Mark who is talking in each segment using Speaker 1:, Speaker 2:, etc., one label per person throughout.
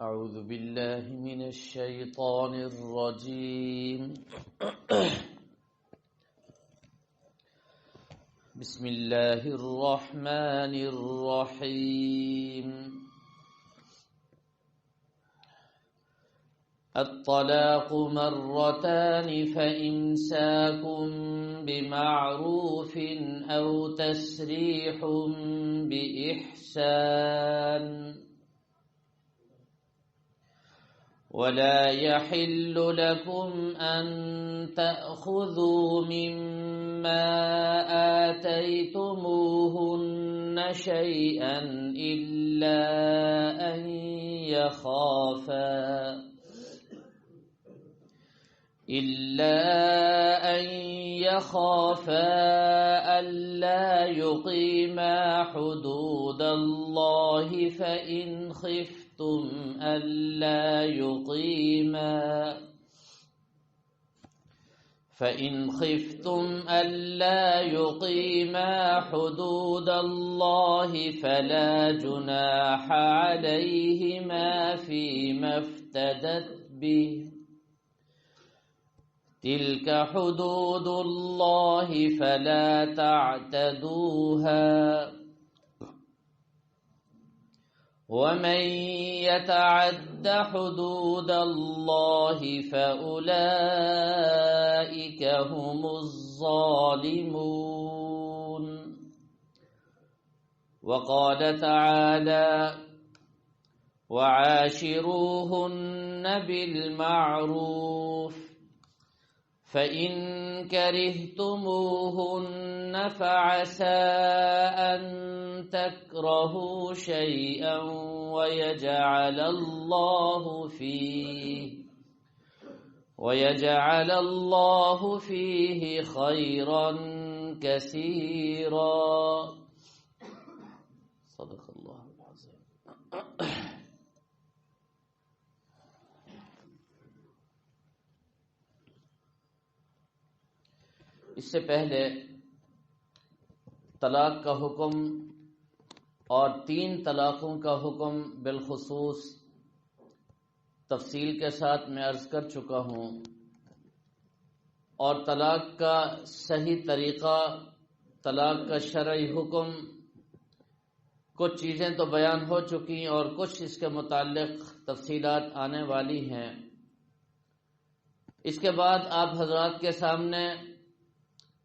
Speaker 1: أعوذ بالله من الشيطان الرجيم بسم الله الرحمن الرحيم الطلاق مرتان فإمساك بمعروف أو تسريح بإحسان ولا يحل لكم أن تأخذوا مما آتيتموهن شيئا إلا أن يخافا ألا يقيما حدود الله فإن خفتم ألا يقيما حدود الله فلا جناح عليهما فيما افتدت به تلك حدود الله فلا تعتدوها ومن يتعد حدود الله فأولئك هم الظالمون. وقال تعالى وعاشروهن بالمعروف فإن كرهتموهن فعسى أن تكرهوا شيئا ويجعل الله فيه خيرا كثيرا. صدق الله العظيم. اس سے پہلے طلاق کا حکم اور 3 طلاقوں کا حکم بالخصوص تفصیل کے ساتھ میں عرض کر چکا ہوں، اور طلاق کا صحیح طریقہ، طلاق کا شرعی حکم، کچھ چیزیں تو بیان ہو چکی اور کچھ اس کے متعلق تفصیلات آنے والی ہیں. اس کے بعد آپ حضرات کے سامنے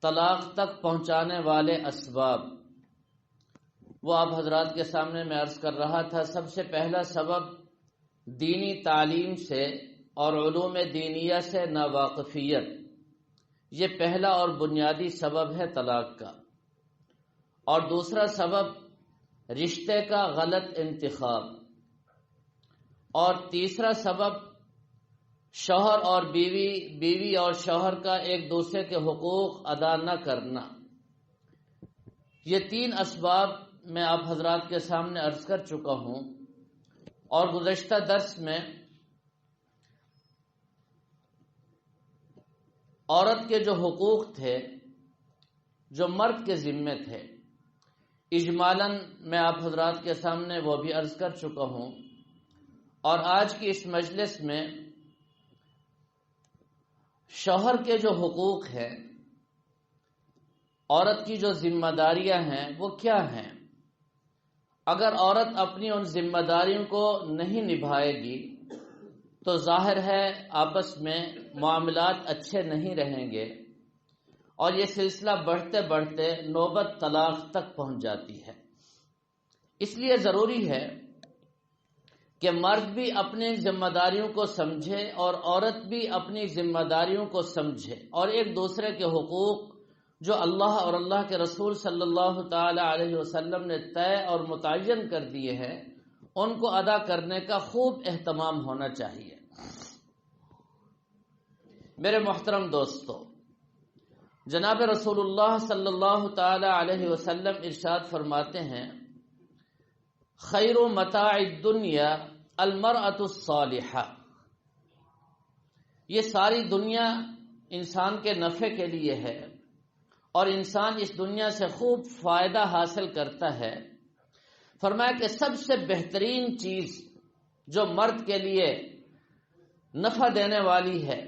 Speaker 1: طلاق تک پہنچانے والے اسباب وہ آپ حضرات کے سامنے میں عرض کر رہا تھا. سب سے پہلا سبب دینی تعلیم سے اور علوم دینیہ سے ناواقفیت، یہ پہلا اور بنیادی سبب ہے طلاق کا. اور دوسرا سبب رشتے کا غلط انتخاب، اور تیسرا سبب شوہر اور بیوی اور شوہر کا ایک دوسرے کے حقوق ادا نہ کرنا. یہ 3 اسباب میں آپ حضرات کے سامنے عرض کر چکا ہوں، اور گزشتہ درس میں عورت کے جو حقوق تھے جو مرد کے ذمے تھے اجمالاً میں آپ حضرات کے سامنے وہ بھی عرض کر چکا ہوں. اور آج کی اس مجلس میں شوہر کے جو حقوق ہیں، عورت کی جو ذمہ داریاں ہیں وہ کیا ہیں. اگر عورت اپنی ان ذمہ داریوں کو نہیں نبھائے گی تو ظاہر ہے آپس میں معاملات اچھے نہیں رہیں گے، اور یہ سلسلہ بڑھتے بڑھتے نوبت طلاق تک پہنچ جاتی ہے. اس لیے ضروری ہے کہ مرد بھی اپنی ذمہ داریوں کو سمجھے اور عورت بھی اپنی ذمہ داریوں کو سمجھے، اور ایک دوسرے کے حقوق جو اللہ اور اللہ کے رسول صلی اللہ تعالی علیہ وسلم نے طے اور متعین کر دیے ہیں ان کو ادا کرنے کا خوب اہتمام ہونا چاہیے. میرے محترم دوستو، جناب رسول اللہ صلی اللہ تعالی علیہ وسلم ارشاد فرماتے ہیں خیر متاع الدنیا المرأة الصالحہ. یہ ساری دنیا انسان کے نفع کے لیے ہے اور انسان اس دنیا سے خوب فائدہ حاصل کرتا ہے. فرمایا کہ سب سے بہترین چیز جو مرد کے لیے نفع دینے والی ہے،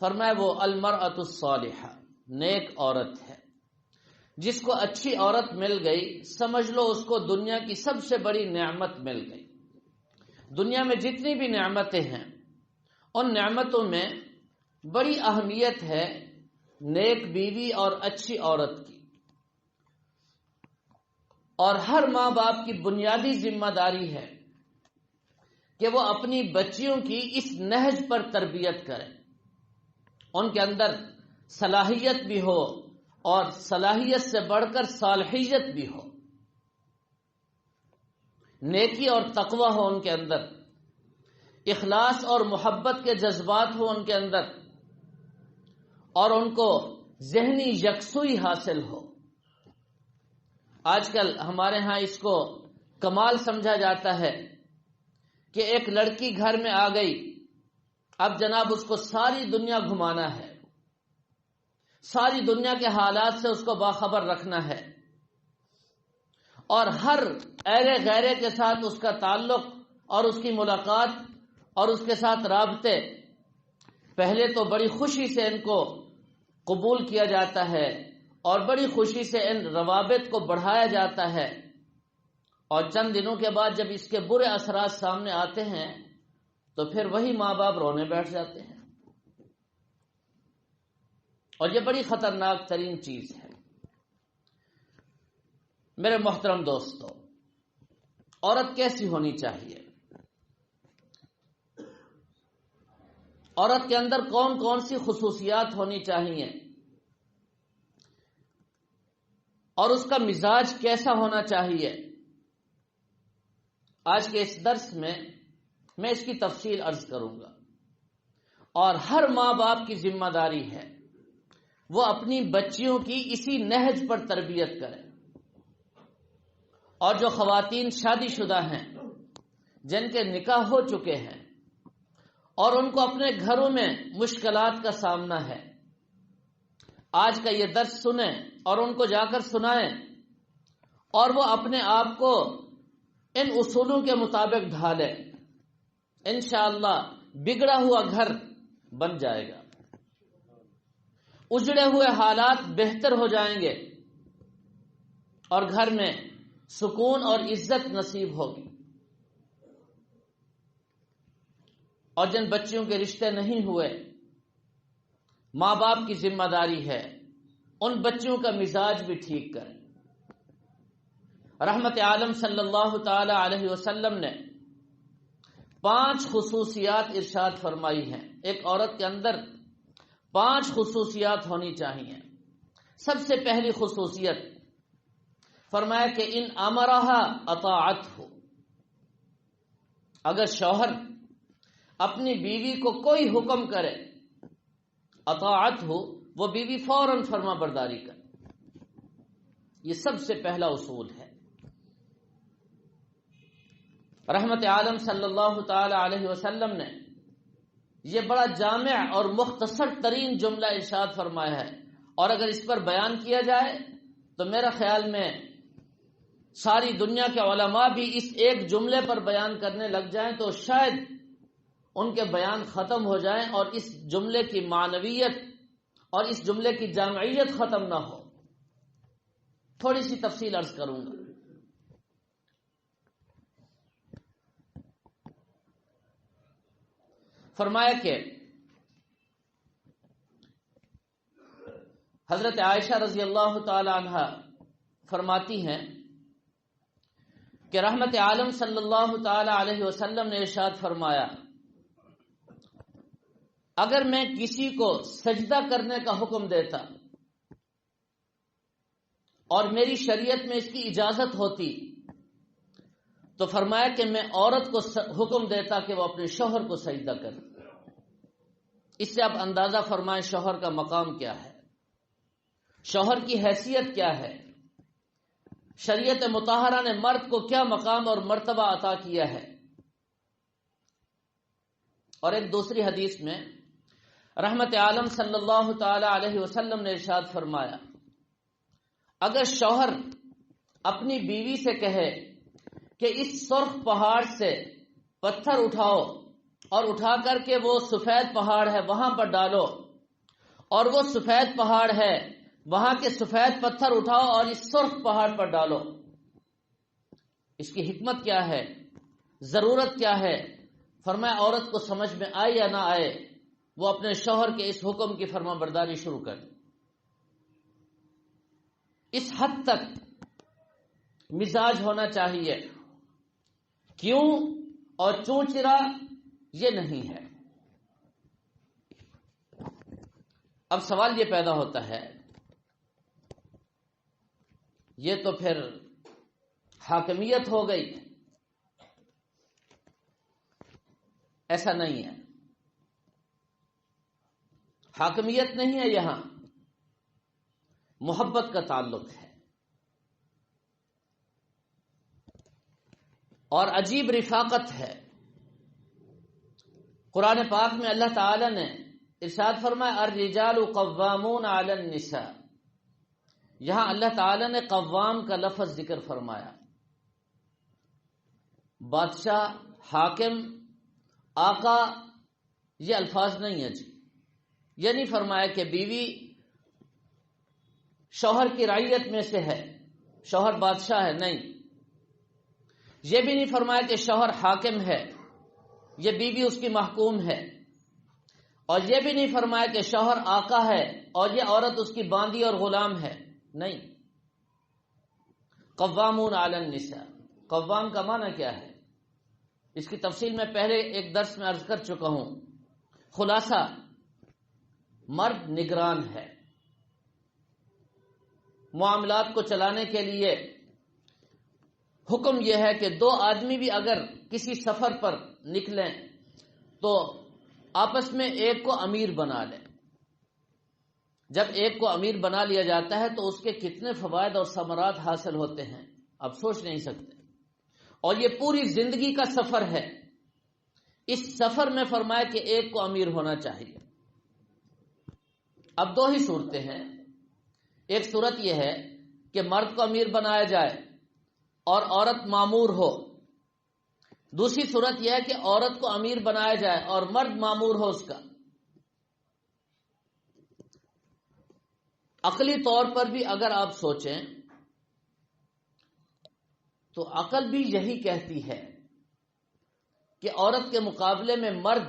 Speaker 1: فرمایا وہ المرأۃ الصالحہ، نیک عورت ہے۔ جس کو اچھی عورت مل گئی سمجھ لو اس کو دنیا کی سب سے بڑی نعمت مل گئی۔ دنیا میں جتنی بھی نعمتیں ہیں ان نعمتوں میں بڑی اہمیت ہے نیک بیوی اور اچھی عورت کی، اور ہر ماں باپ کی بنیادی ذمہ داری ہے کہ وہ اپنی بچیوں کی اس نہج پر تربیت کریں، ان کے اندر صلاحیت بھی ہو اور صلاحیت سے بڑھ کر صالحیت بھی ہو، نیکی اور تقوی ہو ان کے اندر، اخلاص اور محبت کے جذبات ہو ان کے اندر، اور ان کو ذہنی یکسوئی حاصل ہو۔ آج کل ہمارے ہاں اس کو کمال سمجھا جاتا ہے کہ ایک لڑکی گھر میں آ گئی، اب جناب اس کو ساری دنیا گھمانا ہے، ساری دنیا کے حالات سے اس کو باخبر رکھنا ہے، اور ہر ایرے غیرے کے ساتھ اس کا تعلق اور اس کی ملاقات اور اس کے ساتھ رابطے پہلے تو بڑی خوشی سے ان کو قبول کیا جاتا ہے اور بڑی خوشی سے ان روابط کو بڑھایا جاتا ہے، اور چند دنوں کے بعد جب اس کے برے اثرات سامنے آتے ہیں تو پھر وہی ماں باپ رونے بیٹھ جاتے ہیں، اور یہ بڑی خطرناک ترین چیز ہے۔ میرے محترم دوستو، عورت کیسی ہونی چاہیے؟ عورت کے اندر کون کون سی خصوصیات ہونی چاہیے اور اس کا مزاج کیسا ہونا چاہیے؟ آج کے اس درس میں اس کی تفصیل عرض کروں گا، اور ہر ماں باپ کی ذمہ داری ہے وہ اپنی بچیوں کی اسی نہج پر تربیت کریں، اور جو خواتین شادی شدہ ہیں جن کے نکاح ہو چکے ہیں اور ان کو اپنے گھروں میں مشکلات کا سامنا ہے، آج کا یہ درس سنیں اور ان کو جا کر سنائیں، اور وہ اپنے آپ کو ان اصولوں کے مطابق ڈھالیں، انشاءاللہ بگڑا ہوا گھر بن جائے گا، اجڑے ہوئے حالات بہتر ہو جائیں گے، اور گھر میں سکون اور عزت نصیب ہوگی۔ اور جن بچیوں کے رشتے نہیں ہوئے، ماں باپ کی ذمہ داری ہے ان بچیوں کا مزاج بھی ٹھیک کریں۔ رحمت عالم صلی اللہ تعالی علیہ وسلم نے 5 خصوصیات ارشاد فرمائی ہیں۔ ایک عورت کے اندر 5 خصوصیات ہونی چاہیے۔ سب سے پہلی خصوصیت فرمایا کہ ان امرہا اطاعتہ، اگر شوہر اپنی بیوی کو کوئی حکم کرے، اطاعتہ، وہ بیوی فوراً فرما برداری کرے، یہ سب سے پہلا اصول ہے۔ رحمت عالم صلی اللہ تعالی علیہ وسلم نے یہ بڑا جامع اور مختصر ترین جملہ ارشاد فرمایا ہے، اور اگر اس پر بیان کیا جائے تو میرا خیال میں ساری دنیا کے علماء بھی اس ایک جملے پر بیان کرنے لگ جائیں تو شاید ان کے بیان ختم ہو جائیں اور اس جملے کی معنویت اور اس جملے کی جامعیت ختم نہ ہو۔ تھوڑی سی تفصیل عرض کروں گا۔ فرمایا کہ حضرت عائشہ رضی اللہ تعالی عنہا فرماتی ہیں کہ رحمت عالم صلی اللہ تعالی علیہ وسلم نے ارشاد فرمایا، اگر میں کسی کو سجدہ کرنے کا حکم دیتا اور میری شریعت میں اس کی اجازت ہوتی تو فرمایا کہ میں عورت کو حکم دیتا کہ وہ اپنے شوہر کو سجدہ کرے۔ اس سے آپ اندازہ فرمائیں شوہر کا مقام کیا ہے، شوہر کی حیثیت کیا ہے، شریعت مطہرہ نے مرد کو کیا مقام اور مرتبہ عطا کیا ہے۔ اور ایک دوسری حدیث میں رحمت عالم صلی اللہ تعالی علیہ وسلم نے ارشاد فرمایا، اگر شوہر اپنی بیوی سے کہے کہ اس سرخ پہاڑ سے پتھر اٹھاؤ اور اٹھا کر کے وہ سفید پہاڑ ہے وہاں پر ڈالو، اور وہ سفید پہاڑ ہے وہاں کے سفید پتھر اٹھاؤ اور اس سرخ پہاڑ پر ڈالو۔ اس کی حکمت کیا ہے، ضرورت کیا ہے؟ فرمایا عورت کو سمجھ میں آئے یا نہ آئے، وہ اپنے شوہر کے اس حکم کی فرما برداری شروع کر۔ اس حد تک مزاج ہونا چاہیے، کیوں اور چوں چرا یہ نہیں ہے۔ اب سوال یہ پیدا ہوتا ہے، یہ تو پھر حاکمیت ہو گئی۔ ایسا نہیں ہے، حاکمیت نہیں ہے، یہاں محبت کا تعلق ہے۔ اور عجیب رفاقت ہے۔ قرآن پاک میں اللہ تعالی نے ارشاد فرمایا الرجال قوامون علی النساء، یہاں اللہ تعالی نے قوام کا لفظ ذکر فرمایا۔ بادشاہ، حاکم، آقا یہ الفاظ نہیں ہیں جی۔ یہ نہیں فرمایا کہ بیوی شوہر کی رعیت میں سے ہے، شوہر بادشاہ ہے، نہیں۔ یہ بھی نہیں فرمایا کہ شوہر حاکم ہے، یہ بیوی اس کی محکوم ہے، اور یہ بھی نہیں فرمایا کہ شوہر آقا ہے اور یہ عورت اس کی باندی اور غلام ہے، نہیں۔ قوامون علی النساء، قوام کا معنی کیا ہے؟ اس کی تفصیل میں پہلے ایک درس میں عرض کر چکا ہوں۔ خلاصہ، مرد نگران ہے، معاملات کو چلانے کے لیے حکم یہ ہے کہ دو آدمی بھی اگر کسی سفر پر نکلیں تو آپس میں ایک کو امیر بنا لیں۔ جب ایک کو امیر بنا لیا جاتا ہے تو اس کے کتنے فوائد اور ثمرات حاصل ہوتے ہیں آپ سوچ نہیں سکتے، اور یہ پوری زندگی کا سفر ہے۔ اس سفر میں فرمایا کہ ایک کو امیر ہونا چاہیے۔ اب دو ہی صورتیں ہیں، ایک صورت یہ ہے کہ مرد کو امیر بنایا جائے اور عورت مامور ہو، دوسری صورت یہ ہے کہ عورت کو امیر بنایا جائے اور مرد مامور ہو اس کا۔ عقلی طور پر بھی اگر آپ سوچیں تو عقل بھی یہی کہتی ہے کہ عورت کے مقابلے میں مرد،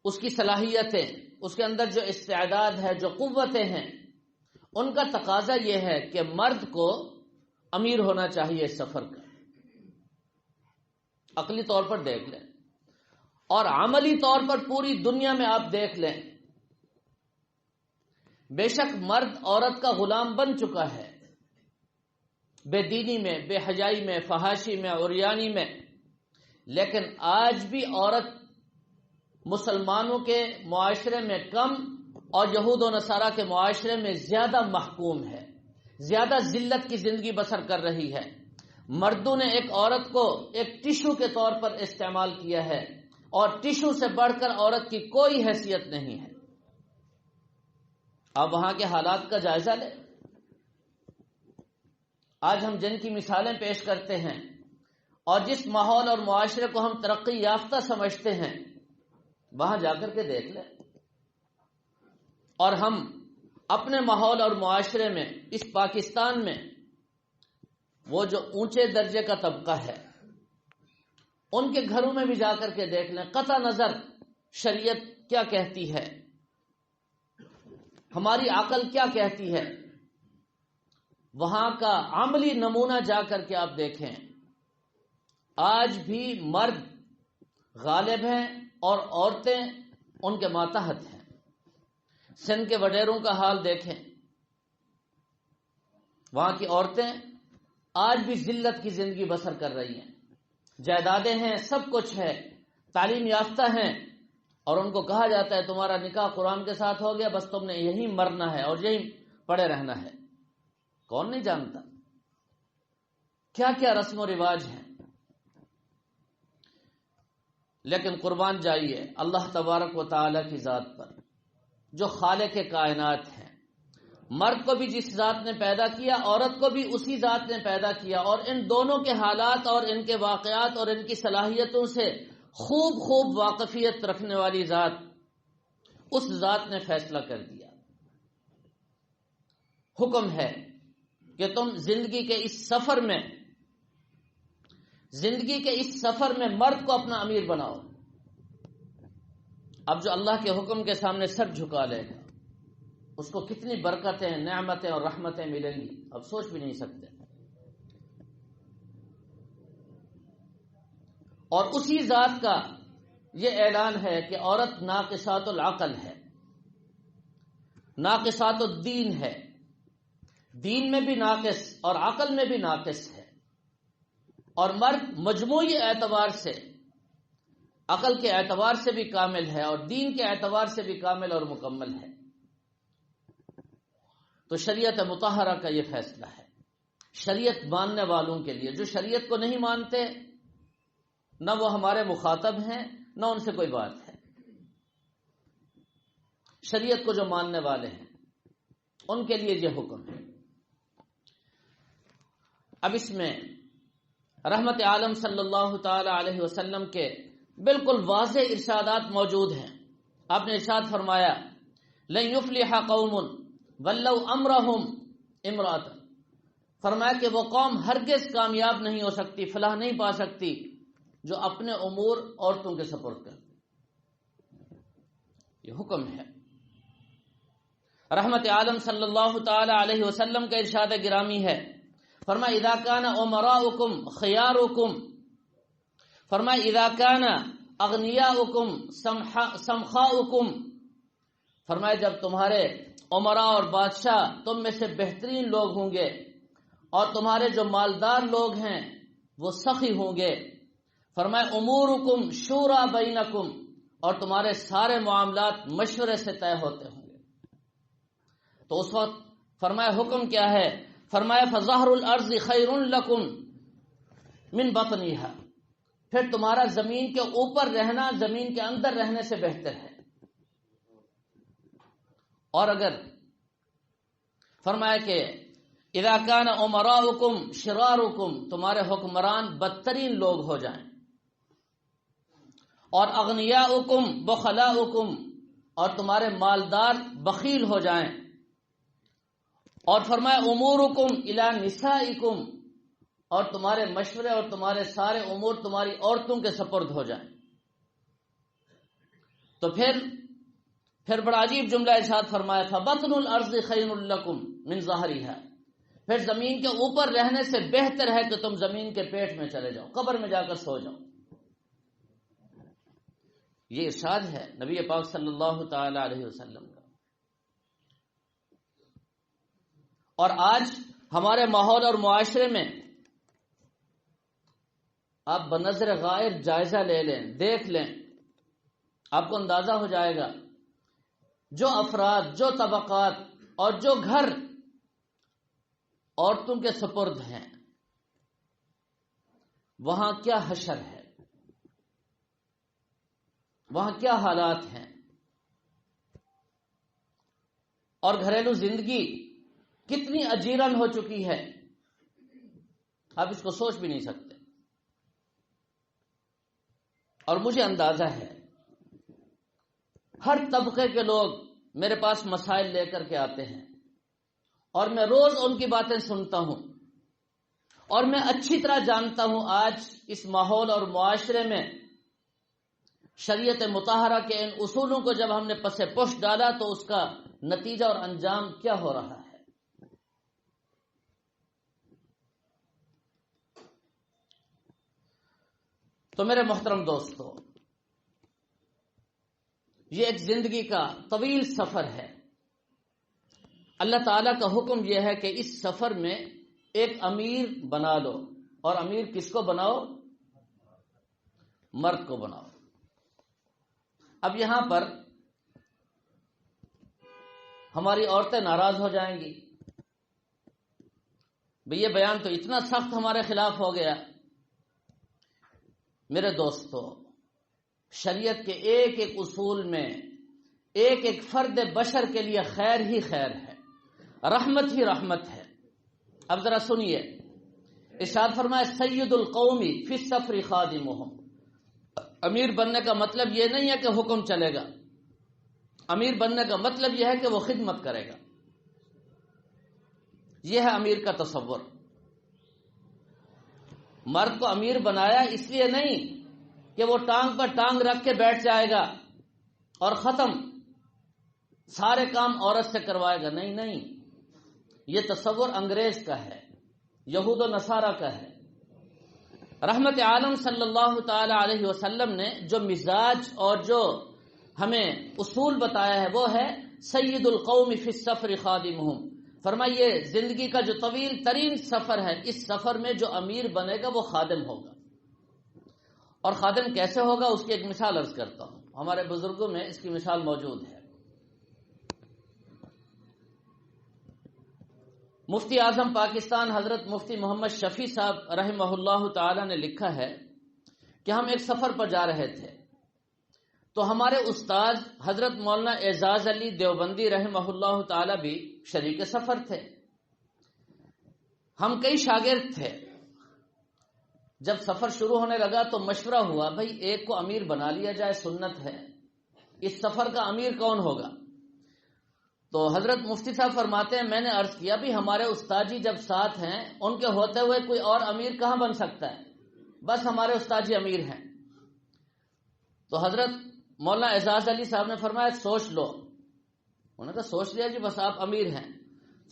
Speaker 1: اس کی صلاحیتیں، اس کے اندر جو استعداد ہے، جو قوتیں ہیں، ان کا تقاضا یہ ہے کہ مرد کو امیر ہونا چاہیے اس سفر کا۔ عقلی طور پر دیکھ لیں، اور عملی طور پر پوری دنیا میں آپ دیکھ لیں، بے شک مرد عورت کا غلام بن چکا ہے، بے دینی میں، بے حیائی میں، فحاشی میں، عریانی میں، لیکن آج بھی عورت مسلمانوں کے معاشرے میں کم اور یہود و نصارہ کے معاشرے میں زیادہ محکوم ہے، زیادہ ذلت کی زندگی بسر کر رہی ہے۔ مردوں نے ایک عورت کو ایک ٹشو کے طور پر استعمال کیا ہے، اور ٹشو سے بڑھ کر عورت کی کوئی حیثیت نہیں ہے۔ آپ وہاں کے حالات کا جائزہ لیں۔ آج ہم جن کی مثالیں پیش کرتے ہیں اور جس ماحول اور معاشرے کو ہم ترقی یافتہ سمجھتے ہیں، وہاں جا کر کے دیکھ لیں، اور ہم اپنے ماحول اور معاشرے میں، اس پاکستان میں، وہ جو اونچے درجے کا طبقہ ہے ان کے گھروں میں بھی جا کر کے دیکھ لیں، قطع نظر شریعت کیا کہتی ہے، ہماری عقل کیا کہتی ہے، وہاں کا عملی نمونہ جا کر کے آپ دیکھیں۔ آج بھی مرد غالب ہیں اور عورتیں ان کے ماتحت ہیں۔ سندھ کے وڈیروں کا حال دیکھیں، وہاں کی عورتیں آج بھی ذلت کی زندگی بسر کر رہی ہیں، جائیدادیں ہیں، سب کچھ ہے، تعلیم یافتہ ہیں، اور ان کو کہا جاتا ہے تمہارا نکاح قرآن کے ساتھ ہو گیا، بس تم نے یہی مرنا ہے اور یہی پڑے رہنا ہے۔ کون نہیں جانتا کیا کیا رسم و رواج ہیں؟ لیکن قربان جائیے اللہ تبارک و تعالی کی ذات پر، جو خالق کائنات ہیں، مرد کو بھی جس ذات نے پیدا کیا، عورت کو بھی اسی ذات نے پیدا کیا، اور ان دونوں کے حالات اور ان کے واقعات اور ان کی صلاحیتوں سے خوب خوب واقفیت رکھنے والی ذات، اس ذات نے فیصلہ کر دیا، حکم ہے کہ تم زندگی کے اس سفر میں مرد کو اپنا امیر بناؤ۔ اب جو اللہ کے حکم کے سامنے سر جھکا لے گا اس کو کتنی برکتیں، نعمتیں اور رحمتیں ملیں گی، اب سوچ بھی نہیں سکتے۔ اور اسی ذات کا یہ اعلان ہے کہ عورت ناقصات العقل ہے، ناقصات الدین ہے، دین میں بھی ناقص اور عقل میں بھی ناقص ہے، اور مرد مجموعی اعتبار سے، عقل کے اعتبار سے بھی کامل ہے اور دین کے اعتبار سے بھی کامل اور مکمل ہے۔ تو شریعت مطہرہ کا یہ فیصلہ ہے شریعت ماننے والوں کے لیے۔ جو شریعت کو نہیں مانتے نہ وہ ہمارے مخاطب ہیں نہ ان سے کوئی بات ہے۔ شریعت کو جو ماننے والے ہیں ان کے لیے یہ حکم ہے۔ اب اس میں رحمت عالم صلی اللہ تعالی علیہ وسلم کے بالکل واضح ارشادات موجود ہیں۔ آپ نے ارشاد فرمایا لن یفلح قوم ولو امرهم امرأۃ، فرمایا کہ وہ قوم ہرگز کامیاب نہیں ہو سکتی، فلاح نہیں پا سکتی جو اپنے امور عورتوں کے سپرد کر دے۔ یہ حکم ہے۔ رحمت عالم صلی اللہ تعالی علیہ وسلم کا ارشاد گرامی ہے، فرمایا اذا کان امراؤکم خیارکم، فرمایا اذا کان اغنیاؤکم سمخاؤکم، فرمایا جب تمہارے عمراء اور بادشاہ تم میں سے بہترین لوگ ہوں گے اور تمہارے جو مالدار لوگ ہیں وہ سخی ہوں گے، فرمایا امورکم شورا بینکم، اور تمہارے سارے معاملات مشورے سے طے ہوتے ہوں گے۔ تو اس وقت فرمایا حکم کیا ہے؟ فرمایا فظہر الارض خیر لکم من بطنها، پھر تمہارا زمین کے اوپر رہنا زمین کے اندر رہنے سے بہتر ہے۔ اور اگر فرمایا کہ اذا کان امراؤکم شرارکم، تمہارے حکمران بدترین لوگ ہو جائیں، اور اغنیاؤکم بخلاؤکم، اور تمہارے مالدار بخیل ہو جائیں، اور فرمایا امورکم الی نسائکم، اور تمہارے مشورے اور تمہارے سارے امور تمہاری عورتوں کے سپرد ہو جائیں، تو پھر بڑا عجیب جملہ ارشاد فرمایا فبطن الارض خیر لکم من ظہرها، پھر زمین کے اوپر رہنے سے بہتر ہے کہ تم زمین کے پیٹ میں چلے جاؤ، قبر میں جا کر سو جاؤ۔ یہ ارشاد ہے نبی پاک صلی اللہ تعالی علیہ وسلم کا۔ اور آج ہمارے ماحول اور معاشرے میں آپ بنظر غائب جائزہ لے لیں، دیکھ لیں، آپ کو اندازہ ہو جائے گا جو افراد، جو طبقات اور جو گھر عورتوں کے سپرد ہیں وہاں کیا حشر ہے، وہاں کیا حالات ہیں، اور گھریلو زندگی کتنی اجیرن ہو چکی ہے، آپ اس کو سوچ بھی نہیں سکتے۔ اور مجھے اندازہ ہے ہر طبقے کے لوگ میرے پاس مسائل لے کر کے آتے ہیں اور میں روز ان کی باتیں سنتا ہوں، اور میں اچھی طرح جانتا ہوں آج اس ماحول اور معاشرے میں شریعت مطہرہ کے ان اصولوں کو جب ہم نے پس پش ڈالا تو اس کا نتیجہ اور انجام کیا ہو رہا ہے۔ تو میرے محترم دوستو، یہ ایک زندگی کا طویل سفر ہے۔ اللہ تعالیٰ کا حکم یہ ہے کہ اس سفر میں ایک امیر بنا لو، اور امیر کس کو بناؤ؟ مرد کو بناؤ۔ اب یہاں پر ہماری عورتیں ناراض ہو جائیں گی، بھئی یہ بیان تو اتنا سخت ہمارے خلاف ہو گیا۔ میرے دوستو، شریعت کے ایک ایک اصول میں ایک ایک فرد بشر کے لیے خیر ہی خیر ہے، رحمت ہی رحمت ہے۔ اب ذرا سنیے، ارشاد فرمایا سید القومی فی السفر خادمہم، امیر بننے کا مطلب یہ نہیں ہے کہ حکم چلے گا، امیر بننے کا مطلب یہ ہے کہ وہ خدمت کرے گا۔ یہ ہے امیر کا تصور۔ مرد کو امیر بنایا اس لیے نہیں کہ وہ ٹانگ پر ٹانگ رکھ کے بیٹھ جائے گا اور ختم، سارے کام عورت سے کروائے گا، نہیں نہیں، یہ تصور انگریز کا ہے، یہود و نصارہ کا ہے۔ رحمت عالم صلی اللہ تعالی علیہ وسلم نے جو مزاج اور جو ہمیں اصول بتایا ہے وہ ہے سید القوم فی السفر خادمہم۔ فرمائیے زندگی کا جو طویل ترین سفر ہے، اس سفر میں جو امیر بنے گا وہ خادم ہوگا۔ اور خادم کیسے ہوگا اس کی ایک مثال عرض کرتا ہوں، ہمارے بزرگوں میں اس کی مثال موجود ہے۔ مفتی اعظم پاکستان حضرت مفتی محمد شفیع صاحب رحمہ اللہ تعالی نے لکھا ہے کہ ہم ایک سفر پر جا رہے تھے تو ہمارے استاد حضرت مولانا اعزاز علی دیوبندی رحمہ اللہ تعالی بھی شریک سفر تھے۔ ہم کئی شاگرد تھے۔ جب سفر شروع ہونے لگا تو مشورہ ہوا بھئی ایک کو امیر بنا لیا جائے، سنت ہے، اس سفر کا امیر کون ہوگا؟ تو حضرت مفتی صاحب فرماتے ہیں میں نے عرض کیا بھی ہمارے استاد جی جب ساتھ ہیں، ان کے ہوتے ہوئے کوئی اور امیر کہاں بن سکتا ہے، بس ہمارے استاد جی امیر ہیں۔ تو حضرت مولانا اعزاز علی صاحب نے فرمایا سوچ لو۔ انہوں نے کہا سوچ لیا جی، بس آپ امیر ہیں۔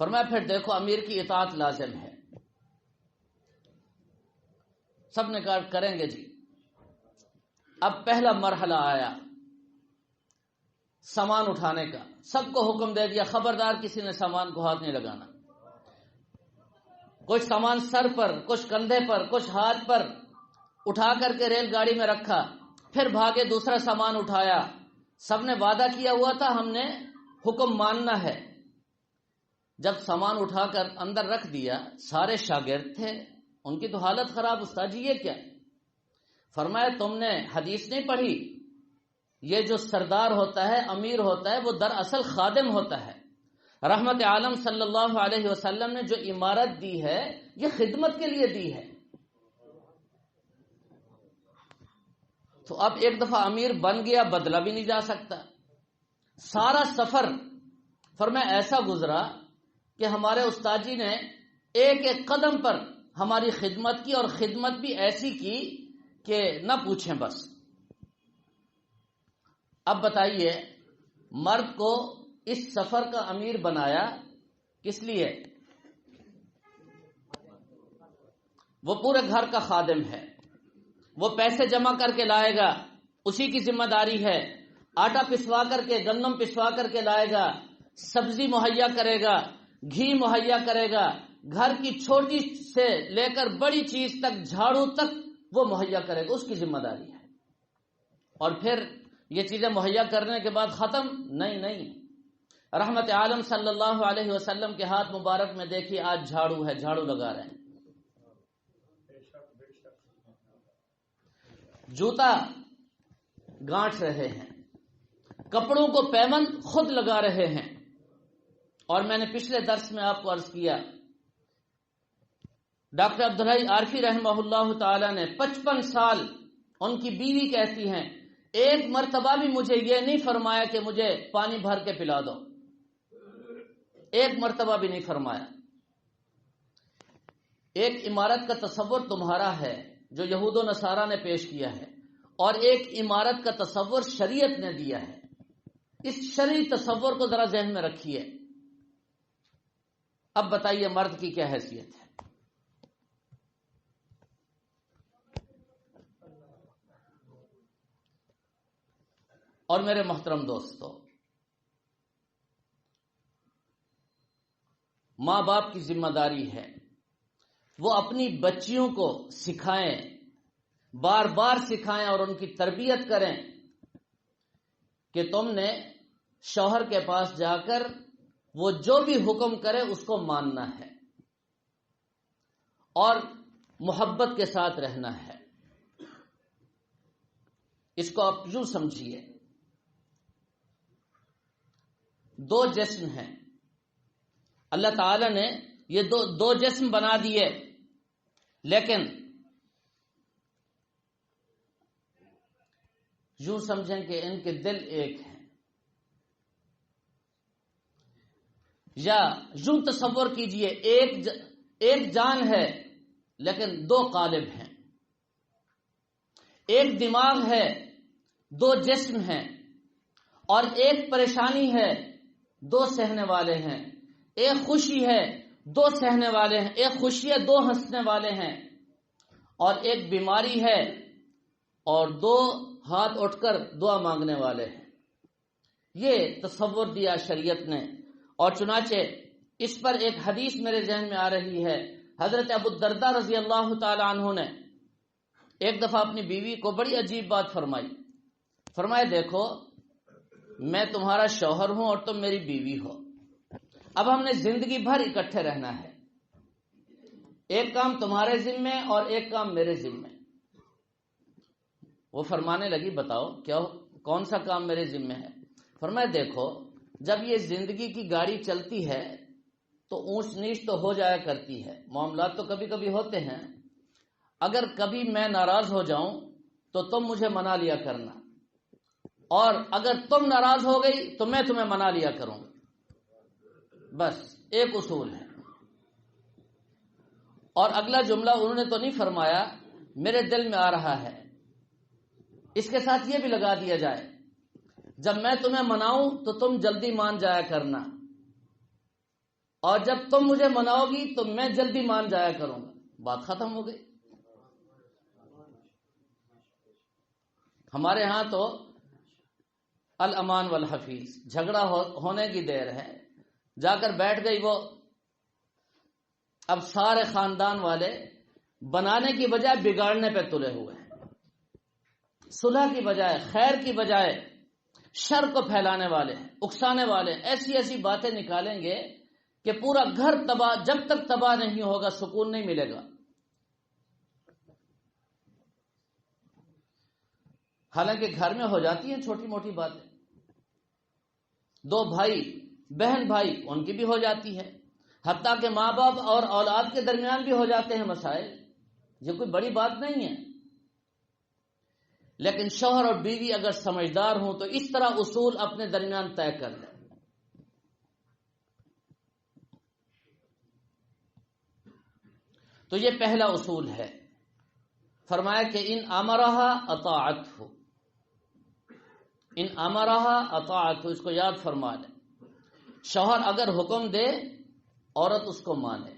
Speaker 1: فرمایا پھر دیکھو امیر کی اطاعت لازم ہے۔ سب نے کہا کریں گے جی۔ اب پہلا مرحلہ آیا سامان اٹھانے کا، سب کو حکم دے دیا خبردار کسی نے سامان کو ہاتھ نہیں لگانا۔ کچھ سامان سر پر، کچھ کندھے پر، کچھ ہاتھ پر اٹھا کر کے ریل گاڑی میں رکھا، پھر بھاگے دوسرا سامان اٹھایا۔ سب نے وعدہ کیا ہوا تھا ہم نے حکم ماننا ہے۔ جب سامان اٹھا کر اندر رکھ دیا، سارے شاگرد تھے، ان کی تو حالت خراب، استاد جی یہ کیا؟ فرمایا تم نے حدیث نہیں پڑھی، یہ جو سردار ہوتا ہے، امیر ہوتا ہے، وہ دراصل خادم ہوتا ہے۔ رحمت عالم صلی اللہ علیہ وسلم نے جو عمارت دی ہے یہ خدمت کے لیے دی ہے۔ تو اب ایک دفعہ امیر بن گیا، بدلا بھی نہیں جا سکتا۔ سارا سفر فرمایا ایسا گزرا کہ ہمارے استاد جی نے ایک ایک قدم پر ہماری خدمت کی، اور خدمت بھی ایسی کی کہ نہ پوچھیں بس۔ اب بتائیے مرد کو اس سفر کا امیر بنایا کس لیے؟ وہ پورے گھر کا خادم ہے، وہ پیسے جمع کر کے لائے گا، اسی کی ذمہ داری ہے، آٹا پسوا کر کے، گندم پسوا کر کے لائے گا، سبزی مہیا کرے گا، گھی مہیا کرے گا، گھر کی چھوٹی سے لے کر بڑی چیز تک، جھاڑو تک وہ مہیا کرے گا، اس کی ذمہ داری ہے۔ اور پھر یہ چیزیں مہیا کرنے کے بعد ختم نہیں۔ رحمت عالم صلی اللہ علیہ وسلم کے ہاتھ مبارک میں دیکھیے آج جھاڑو ہے، جھاڑو لگا رہے ہیں، جوتا گانٹ رہے ہیں، کپڑوں کو پیمن خود لگا رہے ہیں۔ اور میں نے پچھلے درس میں آپ کو عرض کیا، ڈاکٹر عبدالحی عارفی رحمہ اللہ تعالی نے 55 سال، ان کی بیوی کہتی ہیں ایک مرتبہ بھی مجھے یہ نہیں فرمایا کہ مجھے پانی بھر کے پلا دو، ایک مرتبہ بھی نہیں فرمایا۔ ایک عمارت کا تصور تمہارا ہے جو یہود و نصارہ نے پیش کیا ہے، اور ایک عمارت کا تصور شریعت نے دیا ہے۔ اس شرعی تصور کو ذرا ذہن میں رکھیے۔ اب بتائیے مرد کی کیا حیثیت ہے؟ اور میرے محترم دوستو، ماں باپ کی ذمہ داری ہے وہ اپنی بچیوں کو سکھائیں، بار بار سکھائیں اور ان کی تربیت کریں کہ تم نے شوہر کے پاس جا کر وہ جو بھی حکم کرے اس کو ماننا ہے اور محبت کے ساتھ رہنا ہے۔ اس کو آپ یوں سمجھیے، 2 جشن ہیں، اللہ تعالی نے یہ دو جسم بنا دیے، لیکن یوں سمجھیں کہ ان کے دل ایک ہیں، یا یوں تصور کیجئے ایک جان ہے لیکن دو قالب ہیں، ایک دماغ ہے دو جسم ہیں، اور ایک پریشانی ہے دو سہنے والے ہیں، ایک خوشی ہے دو سہنے والے ہیں، ایک خوشی ہے دو ہنسنے والے ہیں، اور ایک بیماری ہے اور دو ہاتھ اٹھ کر دعا مانگنے والے ہیں۔ یہ تصور دیا شریعت نے، اور چنانچہ اس پر ایک حدیث میرے ذہن میں آ رہی ہے۔ حضرت ابو الدرداء رضی اللہ تعالی عنہ نے ایک دفعہ اپنی بیوی کو بڑی عجیب بات فرمائی۔ فرمائے دیکھو میں تمہارا شوہر ہوں اور تم میری بیوی ہو، اب ہم نے زندگی بھر اکٹھے رہنا ہے، ایک کام تمہارے ذمے اور ایک کام میرے ذمے۔ وہ فرمانے لگی بتاؤ کیا کون سا کام میرے ذمے ہے؟ فرمایا دیکھو جب یہ زندگی کی گاڑی چلتی ہے تو اونچ نیچ تو ہو جایا کرتی ہے، معاملات تو کبھی کبھی ہوتے ہیں، اگر کبھی میں ناراض ہو جاؤں تو تم مجھے منا لیا کرنا، اور اگر تم ناراض ہو گئی تو میں تمہیں منا لیا کروں، بس ایک اصول ہے۔ اور اگلا جملہ انہوں نے تو نہیں فرمایا میرے دل میں آ رہا ہے، اس کے ساتھ یہ بھی لگا دیا جائے جب میں تمہیں مناؤں تو تم جلدی مان جایا کرنا، اور جب تم مجھے مناؤ گی تو میں جلدی مان جایا کروں گا، بات ختم ہو گئی۔ ہمارے ہاں تو الامان والحفیظ، جھگڑا ہونے کی دیر ہے، جا کر بیٹھ گئی وہ، اب سارے خاندان والے بنانے کی بجائے بگاڑنے پہ تلے ہوئے ہیں، صلح کی بجائے، خیر کی بجائے شر کو پھیلانے والے ہیں، اکسانے والے ہیں، ایسی ایسی باتیں نکالیں گے کہ پورا گھر تباہ، جب تک تباہ نہیں ہوگا سکون نہیں ملے گا۔ حالانکہ گھر میں ہو جاتی ہیں چھوٹی موٹی باتیں، دو بھائی بہن بھائی ان کی بھی ہو جاتی ہے، حتیٰ کہ ماں باپ اور اولاد کے درمیان بھی ہو جاتے ہیں مسائل، یہ کوئی بڑی بات نہیں ہے۔ لیکن شوہر اور بیوی اگر سمجھدار ہوں تو اس طرح اصول اپنے درمیان طے کر لیں۔ تو یہ پہلا اصول ہے، فرمایا کہ ان امرہا اطاعتہ، ان امرہا اطاعتہ، اس کو یاد فرما لیں، شوہر اگر حکم دے عورت اس کو مانے،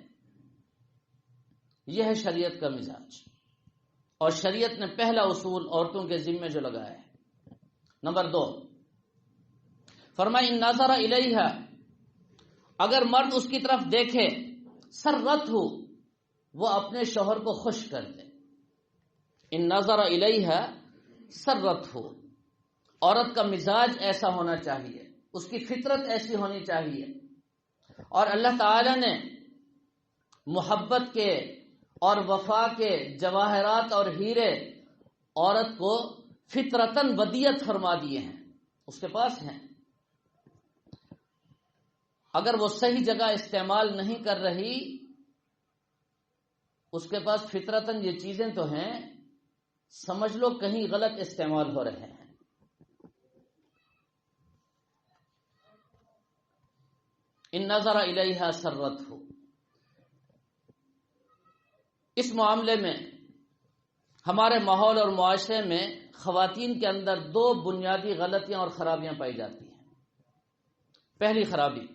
Speaker 1: یہ ہے شریعت کا مزاج، اور شریعت نے پہلا اصول عورتوں کے ذمے جو لگایا ہے۔ نمبر 2 فرمایا ان نظر الیہا، اگر مرد اس کی طرف دیکھے، سرت ہو، وہ اپنے شوہر کو خوش کر دے، ان نظر الیہا سرت ہو، عورت کا مزاج ایسا ہونا چاہیے، اس کی فطرت ایسی ہونی چاہیے، اور اللہ تعالی نے محبت کے اور وفا کے جواہرات اور ہیرے عورت کو فطرتاً ودیت فرما دیے ہیں، اس کے پاس ہیں، اگر وہ صحیح جگہ استعمال نہیں کر رہی، اس کے پاس فطرتاً یہ چیزیں تو ہیں، سمجھ لو کہیں غلط استعمال ہو رہے ہیں۔ ان نظر الیہا سرت ہو، اس معاملے میں ہمارے ماحول اور معاشرے میں خواتین کے اندر 2 بنیادی غلطیاں اور خرابیاں پائی جاتی ہیں۔ پہلی خرابی،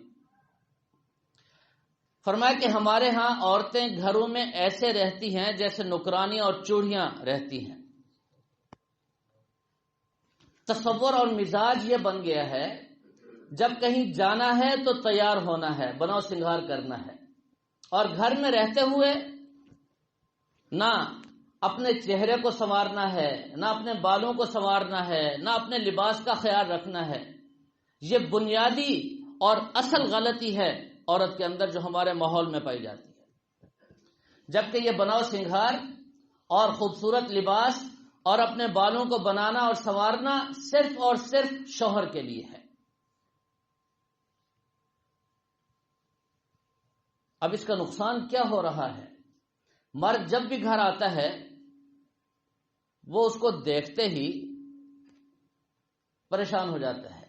Speaker 1: فرمایا کہ ہمارے ہاں عورتیں گھروں میں ایسے رہتی ہیں جیسے نوکرانی اور چوڑیاں رہتی ہیں۔ تصور اور مزاج یہ بن گیا ہے جب کہیں جانا ہے تو تیار ہونا ہے، بناؤ سنگھار کرنا ہے، اور گھر میں رہتے ہوئے نہ اپنے چہرے کو سنوارنا ہے، نہ اپنے بالوں کو سنوارنا ہے، نہ اپنے لباس کا خیال رکھنا ہے۔ یہ بنیادی اور اصل غلطی ہے عورت کے اندر جو ہمارے ماحول میں پائی جاتی ہے، جبکہ یہ بناؤ سنگھار اور خوبصورت لباس اور اپنے بالوں کو بنانا اور سنوارنا صرف اور صرف شوہر کے لیے ہے۔ اب اس کا نقصان کیا ہو رہا ہے؟ مرد جب بھی گھر آتا ہے وہ اس کو دیکھتے ہی پریشان ہو جاتا ہے.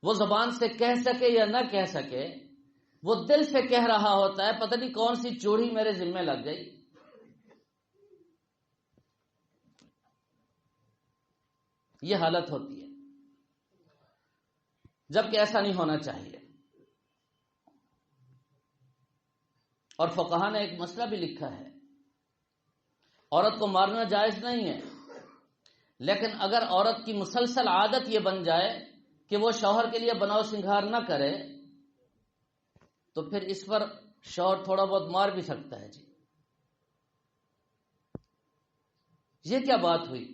Speaker 1: وہ زبان سے کہہ سکے یا نہ کہہ سکے، وہ دل سے کہہ رہا ہوتا ہے پتہ نہیں کون سی چوڑی میرے ذمہ لگ گئی. یہ حالت ہوتی ہے، جبکہ ایسا نہیں ہونا چاہیے. اور فقہا نے ایک مسئلہ بھی لکھا ہے، عورت کو مارنا جائز نہیں ہے، لیکن اگر عورت کی مسلسل عادت یہ بن جائے کہ وہ شوہر کے لیے بناؤ سنگھار نہ کرے تو پھر اس پر شوہر تھوڑا بہت مار بھی سکتا ہے. جی یہ کیا بات ہوئی؟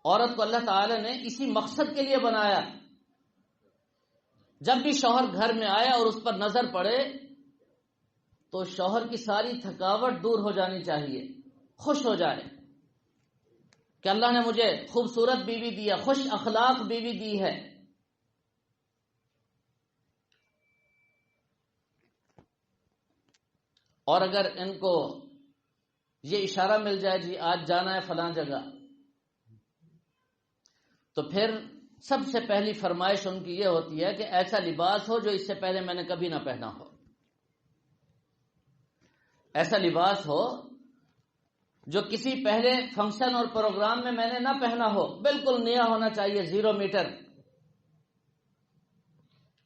Speaker 1: عورت کو اللہ تعالی نے اسی مقصد کے لیے بنایا. جب بھی شوہر گھر میں آیا اور اس پر نظر پڑے تو شوہر کی ساری تھکاوٹ دور ہو جانی چاہیے، خوش ہو جائے کہ اللہ نے مجھے خوبصورت بیوی دیا، خوش اخلاق بیوی دی ہے. اور اگر ان کو یہ اشارہ مل جائے جی آج جانا ہے فلاں جگہ، تو پھر سب سے پہلی فرمائش ان کی یہ ہوتی ہے کہ ایسا لباس ہو جو اس سے پہلے میں نے کبھی نہ پہنا ہو، ایسا لباس ہو جو کسی پہلے فنکشن اور پروگرام میں نے نہ پہنا ہو، بالکل نیا ہونا چاہیے، 0 میٹر.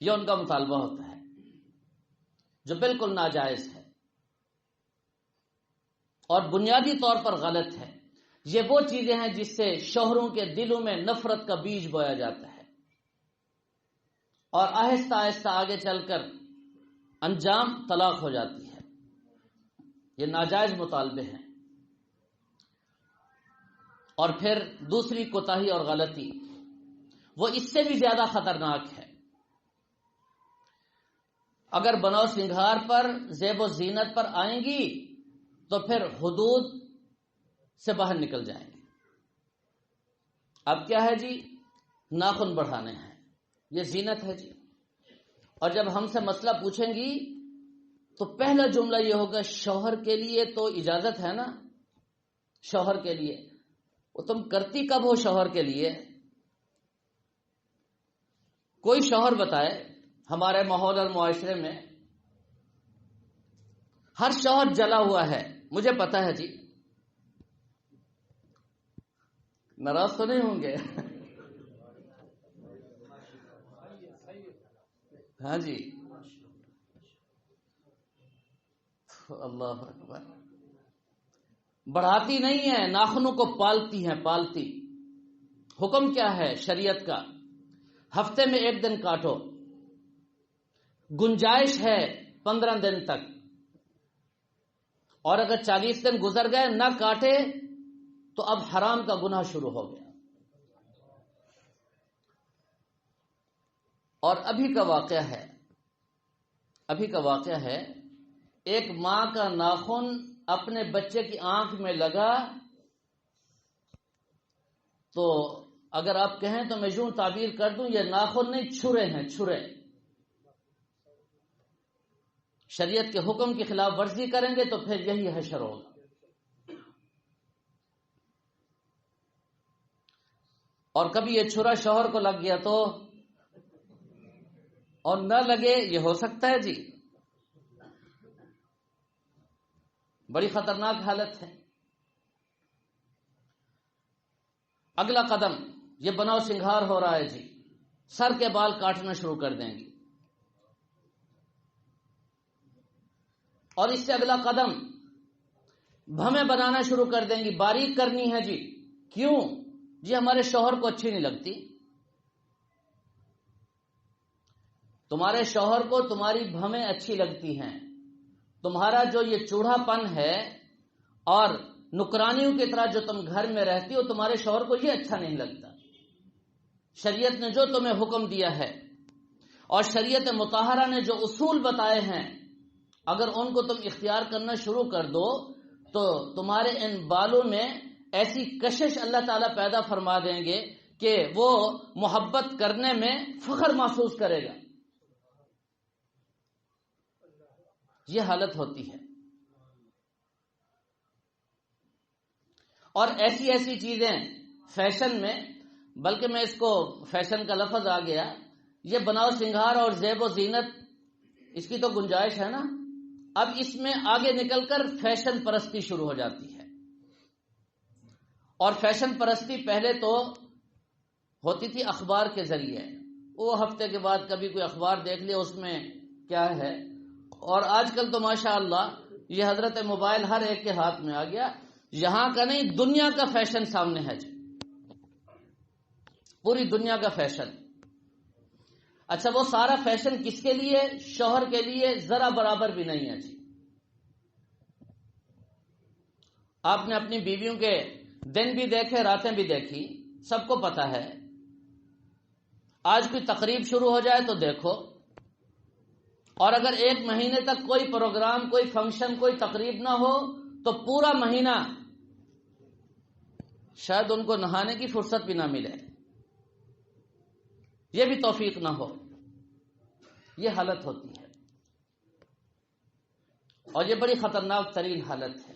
Speaker 1: یہ ان کا مطالبہ ہوتا ہے جو بالکل ناجائز ہے اور بنیادی طور پر غلط ہے. یہ وہ چیزیں ہیں جس سے شوہروں کے دلوں میں نفرت کا بیج بویا جاتا ہے اور آہستہ آہستہ آگے چل کر انجام طلاق ہو جاتی ہے. یہ ناجائز مطالبے ہیں. اور پھر دوسری کوتاہی اور غلطی وہ اس سے بھی زیادہ خطرناک ہے. اگر بناؤ سنگھار پر زیب و زینت پر آئیں گی تو پھر حدود سے باہر نکل جائیں گے. اب کیا ہے جی؟ ناخن بڑھانے ہیں، یہ زینت ہے جی. اور جب ہم سے مسئلہ پوچھیں گی تو پہلا جملہ یہ ہوگا شوہر کے لیے تو اجازت ہے نا، شوہر کے لیے. وہ تم کرتی کب ہو شوہر کے لیے؟ کوئی شوہر بتائے ہمارے ماحول اور معاشرے میں ہر شوہر جلا ہوا ہے، مجھے پتا ہے جی. ناراض تو نہیں ہوں گے؟ ہاں جی، اللہ اکبر. بڑھاتی نہیں ہے، ناخنوں کو پالتی ہیں، پالتی. حکم کیا ہے شریعت کا؟ ہفتے میں 1 دن کاٹو، گنجائش ہے 15 دن تک، اور اگر 40 دن گزر گئے نہ کاٹے تو اب حرام کا گناہ شروع ہو گیا. اور ابھی کا واقعہ ہے ایک ماں کا ناخن اپنے بچے کی آنکھ میں لگا تو اگر آپ کہیں تو میں یوں تعبیر کر دوں، یہ ناخن نہیں چھرے ہیں، چھرے. شریعت کے حکم کی خلاف ورزی کریں گے تو پھر یہی حشر ہوگا. اور کبھی یہ چھرا شوہر کو لگ گیا تو، اور نہ لگے، یہ ہو سکتا ہے جی. بڑی خطرناک حالت ہے. اگلا قدم یہ بناؤ سنگھار ہو رہا ہے جی، سر کے بال کاٹنا شروع کر دیں گی. اور اس سے اگلا قدم بھمیں بنانا شروع کر دیں گی، باریک کرنی ہے جی. کیوں جی؟ ہمارے شوہر کو اچھی نہیں لگتی. تمہارے شوہر کو تمہاری بھمیں اچھی لگتی ہیں، تمہارا جو یہ چوڑھا پن ہے اور نکرانیوں کی طرح جو تم گھر میں رہتی ہو، تمہارے شوہر کو یہ اچھا نہیں لگتا. شریعت نے جو تمہیں حکم دیا ہے اور شریعت مطہرہ نے جو اصول بتائے ہیں، اگر ان کو تم اختیار کرنا شروع کر دو تو تمہارے ان بالوں میں ایسی کشش اللہ تعالیٰ پیدا فرما دیں گے کہ وہ محبت کرنے میں فخر محسوس کرے گا. یہ حالت ہوتی ہے. اور ایسی ایسی چیزیں فیشن میں، بلکہ میں اس کو فیشن کا لفظ آ گیا، یہ بناؤ سنگھار اور زیب و زینت، اس کی تو گنجائش ہے نا. اب اس میں آگے نکل کر فیشن پرستی شروع ہو جاتی ہے. اور فیشن پرستی پہلے تو ہوتی تھی اخبار کے ذریعے، وہ ہفتے کے بعد کبھی کوئی اخبار دیکھ لیا اس میں کیا ہے. اور آج کل تو ماشاءاللہ یہ حضرت موبائل ہر ایک کے ہاتھ میں آ گیا. یہاں کا نہیں، دنیا کا فیشن سامنے ہے جی، پوری دنیا کا فیشن. اچھا وہ سارا فیشن کس کے لیے؟ شوہر کے لیے ذرا برابر بھی نہیں ہے جی. آپ نے اپنی بیویوں کے دن بھی دیکھے، راتیں بھی دیکھی، سب کو پتا ہے. آج کوئی تقریب شروع ہو جائے تو دیکھو، اور اگر ایک مہینے تک کوئی پروگرام، کوئی فنکشن، کوئی تقریب نہ ہو تو پورا مہینہ شاید ان کو نہانے کی فرصت بھی نہ ملے، یہ بھی توفیق نہ ہو. یہ حالت ہوتی ہے اور یہ بڑی خطرناک ترین حالت ہے،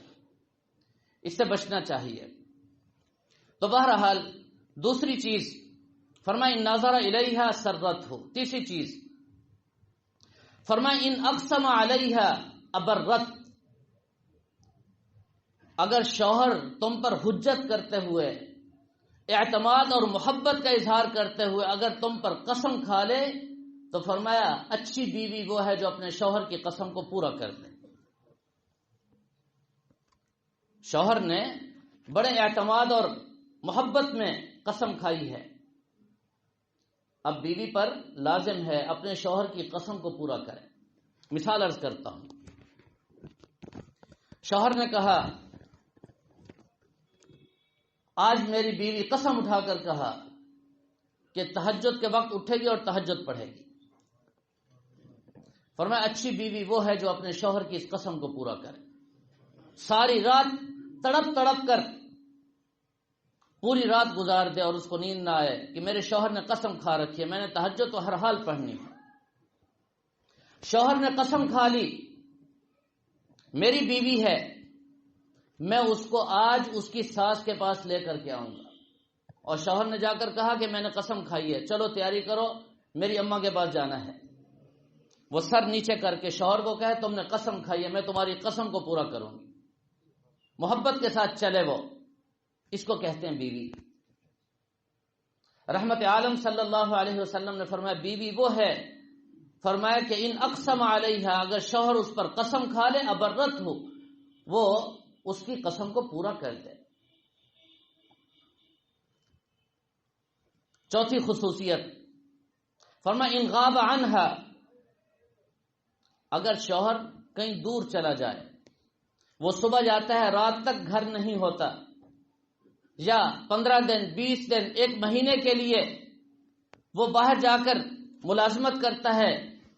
Speaker 1: اس سے بچنا چاہیے. تو بہرحال دوسری چیز فرمائے ان نظر الیہا سرت ہو. تیسری چیز فرمائے ان اقسم علیہا ابرت، اگر شوہر تم پر حجت کرتے ہوئے، اعتماد اور محبت کا اظہار کرتے ہوئے اگر تم پر قسم کھا لے تو فرمایا اچھی بیوی وہ ہے جو اپنے شوہر کی قسم کو پورا کر دے. شوہر نے بڑے اعتماد اور محبت میں قسم کھائی ہے، اب بیوی پر لازم ہے اپنے شوہر کی قسم کو پورا کرے. مثال عرض کرتا ہوں. شوہر نے کہا آج میری بیوی قسم اٹھا کر کہا کہ تہجد کے وقت اٹھے گی اور تہجد پڑھے گی. فرمایا اچھی بیوی وہ ہے جو اپنے شوہر کی اس قسم کو پورا کرے. ساری رات تڑپ تڑپ کر پوری رات گزار دے اور اس کو نیند نہ آئے کہ میرے شوہر نے قسم کھا رکھی ہے، میں نے تہجد تو ہر حال پڑھنی ہے. شوہر نے قسم کھا لی میری بیوی ہے، میں اس کو آج اس کی ساس کے پاس لے کر کے آؤں گا. اور شوہر نے جا کر کہا کہ میں نے قسم کھائی ہے، چلو تیاری کرو میری اماں کے پاس جانا ہے. وہ سر نیچے کر کے شوہر کو کہے تم نے قسم کھائی ہے، میں تمہاری قسم کو پورا کروں گی. محبت کے ساتھ چلے وہ، اس کو کہتے ہیں بیوی. رحمت عالم صلی اللہ علیہ وسلم نے فرمایا بیوی وہ ہے، فرمایا کہ ان اقسم علیہا، اگر شوہر اس پر قسم کھا لے ابرت ہو، وہ اس کی قسم کو پورا کر دے. چوتھی خصوصیت فرمایا ان غاب عنہا، اگر شوہر کہیں دور چلا جائے، وہ صبح جاتا ہے رات تک گھر نہیں ہوتا، یا 15 دن 20 دن 1 مہینے کے لیے وہ باہر جا کر ملازمت کرتا ہے،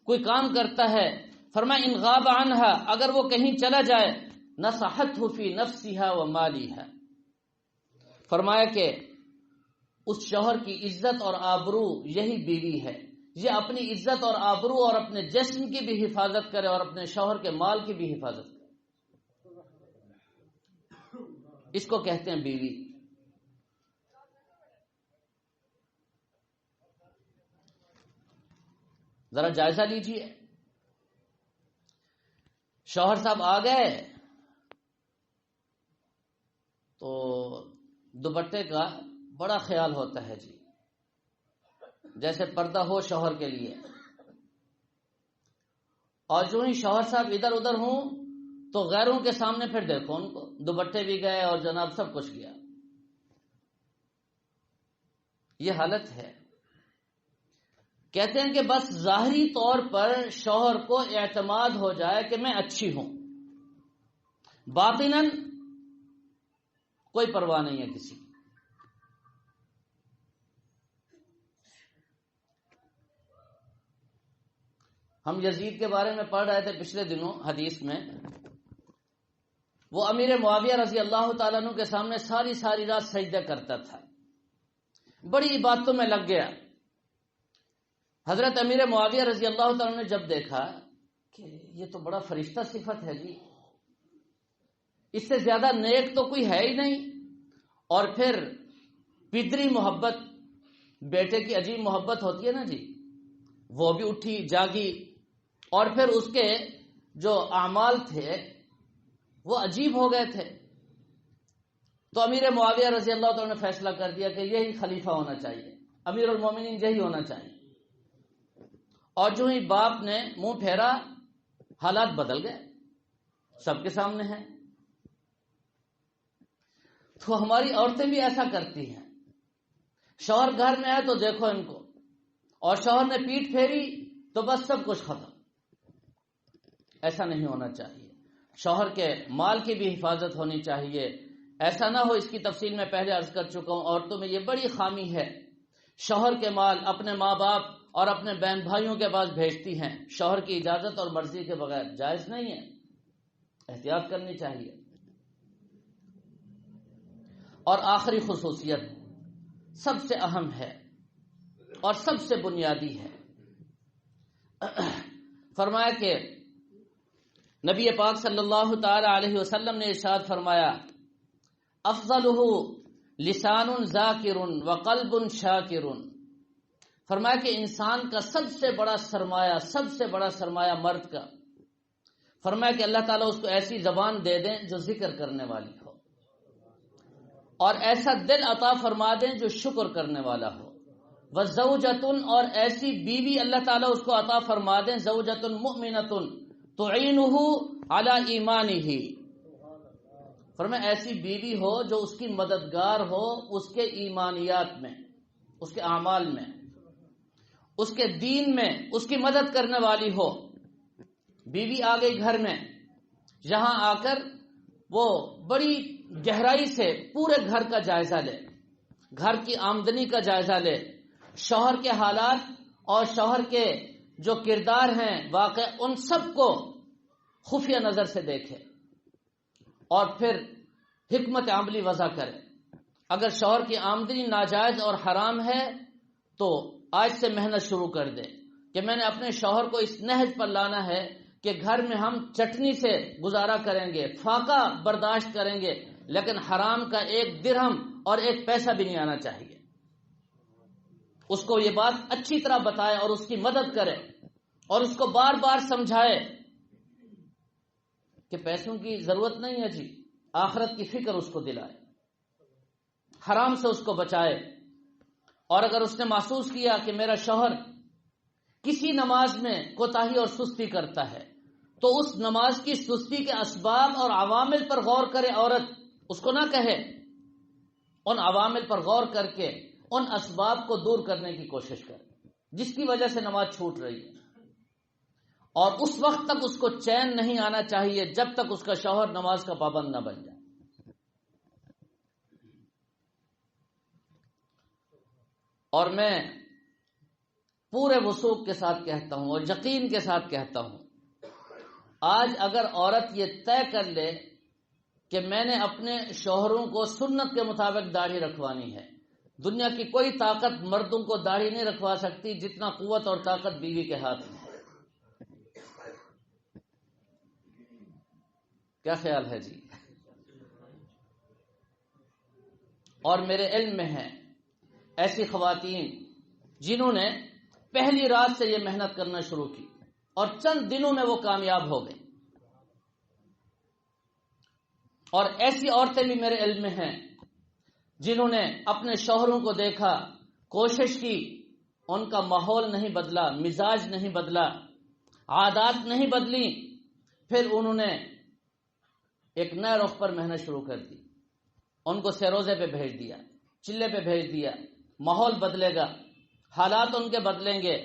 Speaker 1: کوئی کام کرتا ہے، فرمایا ان غاب عنہا، اگر وہ کہیں چلا جائے نصحتہ فی نفسہا و مالہا، فرمایا کہ اس شوہر کی عزت اور آبرو یہی بیوی ہے، یہ اپنی عزت اور آبرو اور اپنے جسم کی بھی حفاظت کرے اور اپنے شوہر کے مال کی بھی حفاظت کرے. اس کو کہتے ہیں بیوی. ذرا جائزہ لیجئے، شوہر صاحب آ گئے تو دوپٹے کا بڑا خیال ہوتا ہے جی، جیسے پردہ ہو شوہر کے لیے. اور جو ہی شوہر صاحب ادھر ادھر ہوں تو غیروں کے سامنے پھر دیکھو ان کو، دوپٹے بھی گئے اور جناب سب کچھ گیا. یہ حالت ہے. کہتے ہیں کہ بس ظاہری طور پر شوہر کو اعتماد ہو جائے کہ میں اچھی ہوں، باطناً کوئی پرواہ نہیں ہے کسی کی. ہم یزید کے بارے میں پڑھ رہے تھے پچھلے دنوں حدیث میں، وہ امیر معاویہ رضی اللہ تعالیٰ عنہ کے سامنے ساری رات سجدے کرتا تھا، بڑی عبادتوں میں لگ گیا. حضرت امیر معاویہ رضی اللہ تعالیٰ نے جب دیکھا کہ یہ تو بڑا فرشتہ صفت ہے جی، اس سے زیادہ نیک تو کوئی ہے ہی نہیں. اور پھر پدری محبت، بیٹے کی عجیب محبت ہوتی ہے نا جی، وہ بھی اٹھی جاگی، اور پھر اس کے جو اعمال تھے وہ عجیب ہو گئے تھے. تو امیر معاویہ رضی اللہ تعالیٰ نے فیصلہ کر دیا کہ یہی خلیفہ ہونا چاہیے، امیر المومنین یہی ہونا چاہیے. اور جو ہی باپ نے منہ پھیرا، حالات بدل گئے، سب کے سامنے ہیں. تو ہماری عورتیں بھی ایسا کرتی ہیں، شوہر گھر میں ہے تو دیکھو ان کو، اور شوہر نے پیٹ پھیری تو بس سب کچھ ختم. ایسا نہیں ہونا چاہیے. شوہر کے مال کی بھی حفاظت ہونی چاہیے. ایسا نہ ہو، اس کی تفصیل میں پہلے عرض کر چکا ہوں، عورتوں میں یہ بڑی خامی ہے، شوہر کے مال اپنے ماں باپ اور اپنے بہن بھائیوں کے پاس بھیجتی ہیں، شوہر کی اجازت اور مرضی کے بغیر. جائز نہیں ہے، احتیاط کرنی چاہیے. اور آخری خصوصیت سب سے اہم ہے اور سب سے بنیادی ہے. فرمایا کہ نبی پاک صلی اللہ تعالی علیہ وسلم نے ارشاد فرمایا، افضلہ لسان ذاکر وقلب شاکر. فرمایا کہ انسان کا سب سے بڑا سرمایہ مرد کا، فرمایا کہ اللہ تعالیٰ اس کو ایسی زبان دے دیں جو ذکر کرنے والی ہو، اور ایسا دل عطا فرما دیں جو شکر کرنے والا ہو. وزوجۃ، اور ایسی بیوی اللہ تعالیٰ اس کو عطا فرما دیں، زوجۃ مؤمنۃ تعینہ علی ایمانہ. فرمایا ایسی بیوی ہو جو اس کی مددگار ہو اس کے ایمانیات میں، اس کے اعمال میں، اس کے دین میں اس کی مدد کرنے والی ہو. بیوی آ گئی گھر میں، یہاں آ کر وہ بڑی گہرائی سے پورے گھر کا جائزہ لے، گھر کی آمدنی کا جائزہ لے، شوہر کے حالات اور شوہر کے جو کردار ہیں واقع، ان سب کو خفیہ نظر سے دیکھے، اور پھر حکمت عملی وضع کرے. اگر شوہر کی آمدنی ناجائز اور حرام ہے تو آج سے محنت شروع کر دے کہ میں نے اپنے شوہر کو اس نہج پر لانا ہے کہ گھر میں ہم چٹنی سے گزارا کریں گے، فاقہ برداشت کریں گے، لیکن حرام کا ایک درہم اور ایک پیسہ بھی نہیں آنا چاہیے. اس کو یہ بات اچھی طرح بتائے اور اس کی مدد کرے، اور اس کو بار بار سمجھائے کہ پیسوں کی ضرورت نہیں ہے جی، آخرت کی فکر اس کو دلائے، حرام سے اس کو بچائے. اور اگر اس نے محسوس کیا کہ میرا شوہر کسی نماز میں کوتاہی اور سستی کرتا ہے تو اس نماز کی سستی کے اسباب اور عوامل پر غور کرے. عورت اس کو نہ کہے، ان عوامل پر غور کر کے ان اسباب کو دور کرنے کی کوشش کرے جس کی وجہ سے نماز چھوٹ رہی ہے. اور اس وقت تک اس کو چین نہیں آنا چاہیے جب تک اس کا شوہر نماز کا پابند نہ بن جائے. اور میں پورے وثوق کے ساتھ کہتا ہوں اور یقین کے ساتھ کہتا ہوں، آج اگر عورت یہ طے کر لے کہ میں نے اپنے شوہروں کو سنت کے مطابق داڑھی رکھوانی ہے، دنیا کی کوئی طاقت مردوں کو داڑھی نہیں رکھوا سکتی جتنا قوت اور طاقت بیوی کے ہاتھ میں ہے. کیا خیال ہے جی؟ اور میرے علم میں ہیں ایسی خواتین جنہوں نے پہلی رات سے یہ محنت کرنا شروع کی اور چند دنوں میں وہ کامیاب ہو گئی. اور ایسی عورتیں بھی میرے علم میں ہیں جنہوں نے اپنے شوہروں کو دیکھا، کوشش کی، ان کا ماحول نہیں بدلا، مزاج نہیں بدلا، عادات نہیں بدلی، پھر انہوں نے ایک نئے رخ پر محنت شروع کر دی. ان کو سیروزے پہ بھیج دیا، چلے پہ بھیج دیا. ماحول بدلے گا، حالات ان کے بدلیں گے،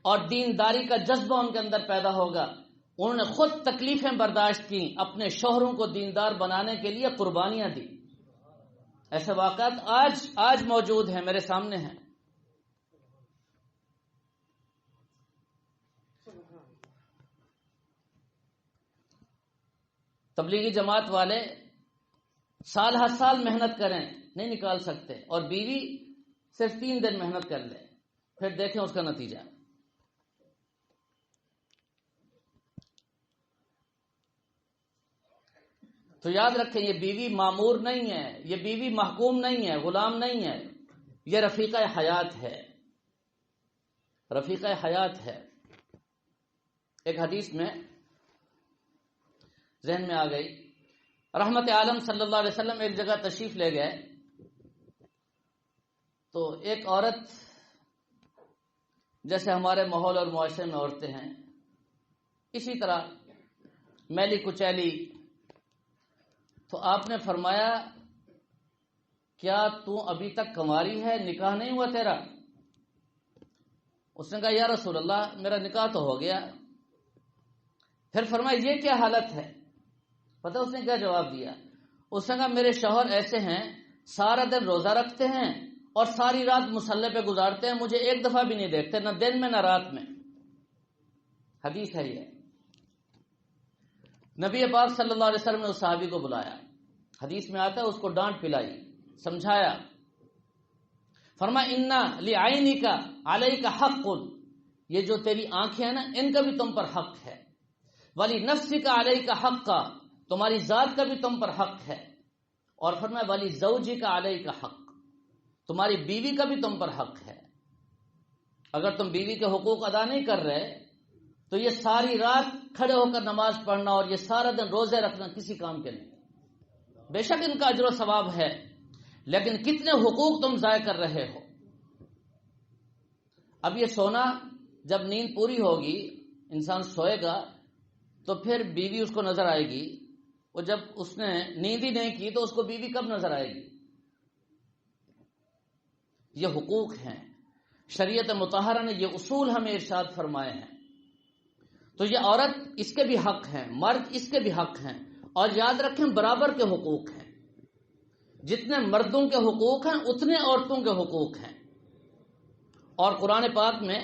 Speaker 1: اور دینداری کا جذبہ ان کے اندر پیدا ہوگا. انہوں نے خود تکلیفیں برداشت کی، اپنے شوہروں کو دیندار بنانے کے لیے قربانیاں دی. ایسے واقعات آج موجود ہیں، میرے سامنے ہیں. تبلیغی جماعت والے سال ہر سال محنت کریں، نہیں نکال سکتے، اور بیوی صرف 3 دن محنت کر لے، پھر دیکھیں اس کا نتیجہ. تو یاد رکھیں یہ بیوی مامور نہیں ہے، یہ بیوی محکوم نہیں ہے، غلام نہیں ہے، یہ رفیقہ حیات ہے، رفیقہ حیات ہے۔ ایک حدیث میں ذہن میں آ گئی، رحمت عالم صلی اللہ علیہ وسلم ایک جگہ تشریف لے گئے تو ایک عورت، جیسے ہمارے ماحول اور معاشرے میں عورتیں ہیں اسی طرح میلی کچیلی، تو آپ نے فرمایا کیا تو ابھی تک کنواری ہے، نکاح نہیں ہوا تیرا؟ اس نے کہا یا رسول اللہ میرا نکاح تو ہو گیا۔ پھر فرمایا یہ کیا حالت ہے؟ پتہ اس نے کیا جواب دیا؟ اس نے کہا میرے شوہر ایسے ہیں سارا دن روزہ رکھتے ہیں اور ساری رات مصلے پہ گزارتے ہیں، مجھے ایک دفعہ بھی نہیں دیکھتے، نہ دن میں نہ رات میں۔ حدیث ہے یہ۔ نبی پاک صلی اللہ علیہ وسلم نے اس صحابی کو بلایا، حدیث میں آتا ہے اس کو ڈانٹ پلائی، سمجھایا، فرمایا انا لعینک علیک حق، یہ جو تیری آنکھیں ہیں نا ان کا بھی تم پر حق ہے، ولی نفسک علیک حق، تمہاری ذات کا بھی تم پر حق ہے، اور فرمایا ولی زوجک علیک حق، تمہاری بیوی کا بھی تم پر حق ہے۔ اگر تم بیوی کے حقوق ادا نہیں کر رہے تو یہ ساری رات کھڑے ہو کر نماز پڑھنا اور یہ سارا دن روزے رکھنا کسی کام کے نہیں۔ بے شک ان کا اجر و ثواب ہے، لیکن کتنے حقوق تم ضائع کر رہے ہو۔ اب یہ سونا جب نیند پوری ہوگی، انسان سوئے گا تو پھر بیوی اس کو نظر آئے گی، اور جب اس نے نیند ہی نہیں کی تو اس کو بیوی کب نظر آئے گی؟ یہ حقوق ہیں، شریعت مطہرہ نے یہ اصول ہمیں ارشاد فرمائے ہیں۔ تو یہ عورت اس کے بھی حق ہیں، مرد اس کے بھی حق ہیں، اور یاد رکھیں برابر کے حقوق ہیں، جتنے مردوں کے حقوق ہیں اتنے عورتوں کے حقوق ہیں۔ اور قرآن پاک میں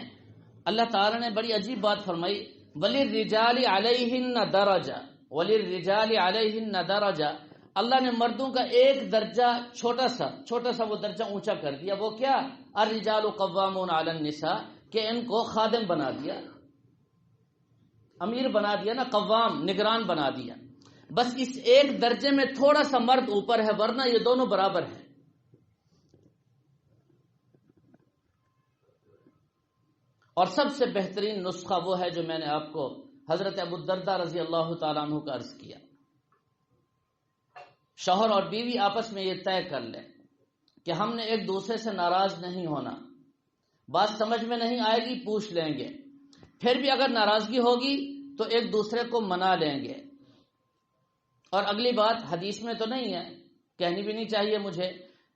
Speaker 1: اللہ تعالی نے بڑی عجیب بات فرمائی، وَلِلرِّجَالِ عَلَيْهِنَّ دَرَجَةٌ وَلِلرِّجَالِ عَلَيْهِنَّ دَرَجَةٌ، اللہ نے مردوں کا ایک درجہ چھوٹا سا وہ درجہ اونچا کر دیا، وہ کیا؟ الرجال قوامون علی النساء، کہ ان کو خادم بنا دیا، امیر بنا دیا نا، قوام نگران بنا دیا۔ بس اس ایک درجے میں تھوڑا سا مرد اوپر ہے، ورنہ یہ دونوں برابر ہیں۔ اور سب سے بہترین نسخہ وہ ہے جو میں نے آپ کو حضرت ابو الدرداء رضی اللہ تعالیٰ عنہ کا عرض کیا، شوہر اور بیوی آپس میں یہ طے کر لیں کہ ہم نے ایک دوسرے سے ناراض نہیں ہونا، بات سمجھ میں نہیں آئے گی پوچھ لیں گے، پھر بھی اگر ناراضگی ہوگی تو ایک دوسرے کو منا لیں گے۔ اور اگلی بات حدیث میں تو نہیں ہے، کہنی بھی نہیں چاہیے مجھے،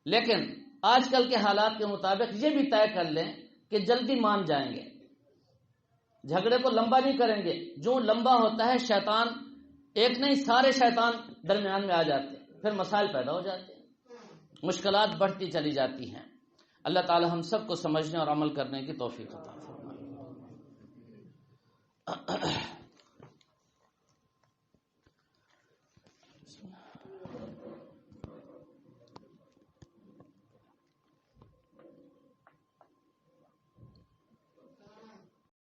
Speaker 1: لیکن آج کل کے حالات کے مطابق یہ بھی طے کر لیں کہ جلدی مان جائیں گے، جھگڑے کو لمبا نہیں کریں گے، جو لمبا ہوتا ہے شیطان ایک نہیں سارے شیطان درمیان میں آ جاتے ہیں، پھر مسائل پیدا ہو جاتے ہیں، مشکلات بڑھتی چلی جاتی ہیں۔ اللہ تعالی ہم سب کو سمجھنے اور عمل کرنے کی توفیق عطا فرمائے۔